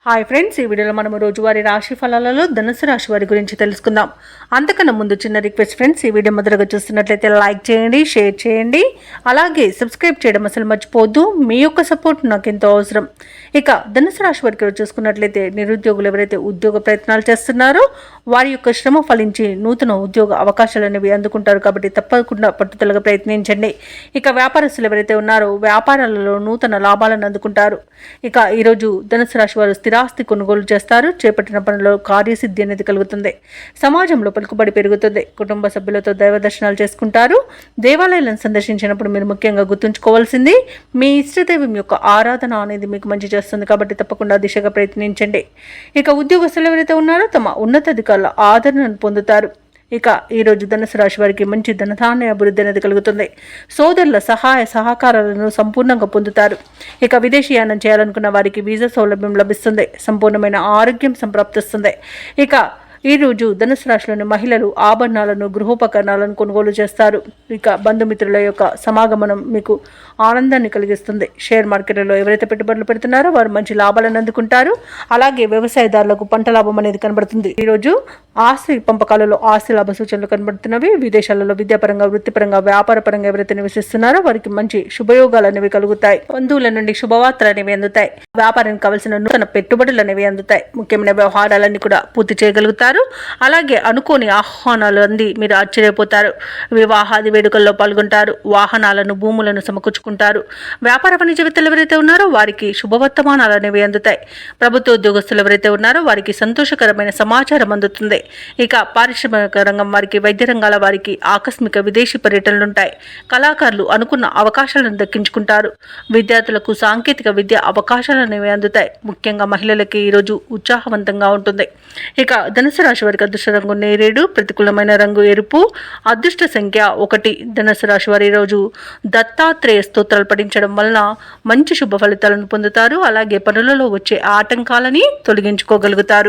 Hi friends, ఈ వీడియోలో మనం రోజువారీ రాశి ఫలాలలో ధనుసు రాశి వారి గురించి తెలుసుకుందాం. అంతకన్నా ముందు చిన్న రిక్వెస్ట్ ఫ్రెండ్స్, ఈ వీడియో మొదలుగా చూస్తున్నట్లయితే లైక్ చేయండి, షేర్ చేయండి, అలాగే సబ్స్క్రైబ్ చేయడం అసలు మర్చిపోవద్దు. మీ యొక్క సపోర్ట్ నాకు ఎంతో అవసరం. ఇక ధనుసు రాశి వారికి చూసుకున్నట్లయితే నిరుద్యోగులు ఎవరైతే ఉద్యోగ ప్రయత్నాలు చేస్తున్నారో వారి యొక్క శ్రమ ఫలించి నూతన ఉద్యోగ అవకాశాలు అనేవి అందుకుంటారు. కాబట్టి తప్పకుండా పట్టుదలగా ప్రయత్నించండి. ఇక వ్యాపారస్తులు ఎవరైతే ఉన్నారో వ్యాపారాలలో నూతన లాభాలను అందుకుంటారు. ఇక ఈరోజు ధనుసు రాశి వారు స్థిరాస్తి కొనుగోలు చేస్తారు. చేపట్టిన పనుల్లో కార్యసిద్ధి అనేది కలుగుతుంది. సమాజంలో పలుకుబడి పెరుగుతుంది. కుటుంబ సభ్యులతో దైవ దర్శనాలు చేసుకుంటారు. దేవాలయాలను సందర్శించినప్పుడు మీరు ముఖ్యంగా గుర్తుంచుకోవాల్సింది మీ ఇష్టదైవం యొక్క ఆరాధన అనేది మీకు మంచి చేస్తుంది. కాబట్టి తప్పకుండా దిశగా ప్రయత్నించండి. ఇక ఉద్యోగస్తులు ఎవరైతే ఉన్నారో తమ ఉన్నతాధికారుల ఆదరణను పొందుతారు. ఇక ఈరోజు ధనుసు రాశి వారికి మంచి ధనధాన్య అభివృద్ధి అనేది కలుగుతుంది. సోదరుల సహాయ సహకారాలను సంపూర్ణంగా పొందుతారు. ఇక విదేశీయానం చేయాలనుకున్న వారికి వీసా సౌలభ్యం లభిస్తుంది. సంపూర్ణమైన ఆరోగ్యం సంప్రాప్తిస్తుంది. ఇక ఈరోజు ధనుసు రాశిలోని మహిళలు ఆభరణాలను, గృహోపకరణాలను కొనుగోలు చేస్తారు. ఇక బంధుమిత్రుల యొక్క సమాగమనం మీకు ఆనందాన్ని కలిగిస్తుంది. షేర్ మార్కెట్లలో ఎవరైతే పెట్టుబడులు పెడుతున్నారో వారు మంచి లాభాలను అందుకుంటారు. అలాగే వ్యవసాయదారులకు పంట లాభం అనేది కనబడుతుంది. ఈరోజు ఆస్తి పంపకాలలో ఆస్తి లాభ సూచనలు కనబడుతున్నవి. విదేశాలలో విద్యాపరంగా, వృత్తిపరంగా, వ్యాపారపరంగా ఎవరైతే నివసిస్తున్నారో వారికి మంచి శుభయోగాలు అనేవి కలుగుతాయి. బంధువుల నుండి శుభవార్తలు అనేవి అందుతాయి. వ్యాపారానికి కావలసిన నూతన పెట్టుబడులు అనేవి అందుతాయి. ముఖ్యమైన వ్యవహారాలన్నీ కూడా పూర్తి చేయగలుగుతారు. అలాగే అనుకోని ఆహ్వానాలు అంది మీరు ఆశ్చర్యపోతారు. వివాహాది వేడుకల్లో పాల్గొంటారు. వాహనాలను, భూములను సమకూర్చుకుంటారు. వ్యాపార వాణిజ్యవేత్తలు ఎవరైతే ఉన్నారో వారికి శుభవర్తమానాలు అనేవి అందుతాయి. ప్రభుత్వ ఉద్యోగస్తులు ఎవరైతే ఉన్నారో వారికి సంతోషకరమైన సమాచారం అందుతుంది. ఇక పారిశ్రామిక రంగం వారికి, వైద్య రంగాల వారికి ఆకస్మిక విదేశీ పర్యటనలుంటాయి. కళాకారులు అనుకున్న అవకాశాలను దక్కించుకుంటారు. విద్యార్థులకు సాంకేతిక విద్య అవకాశాలు అనేవి అందుతాయి. ముఖ్యంగా మహిళలకి ఈరోజు ఉత్సాహవంతంగా ఉంటుంది. ఇక ధనుసు రాశి వారికి అదృష్ట రంగు నేరేడు, ప్రతికూలమైన రంగు ఎరుపు, అదృష్ట సంఖ్య 1. ధనుసు రాశి వారి రోజు దత్తాత్రేయ స్తోత్రాలు పఠించడం వలన మంచి శుభ ఫలితాలను పొందుతారు. అలాగే పనులలో వచ్చే ఆటంకాలని తొలగించుకోగలుగుతారు.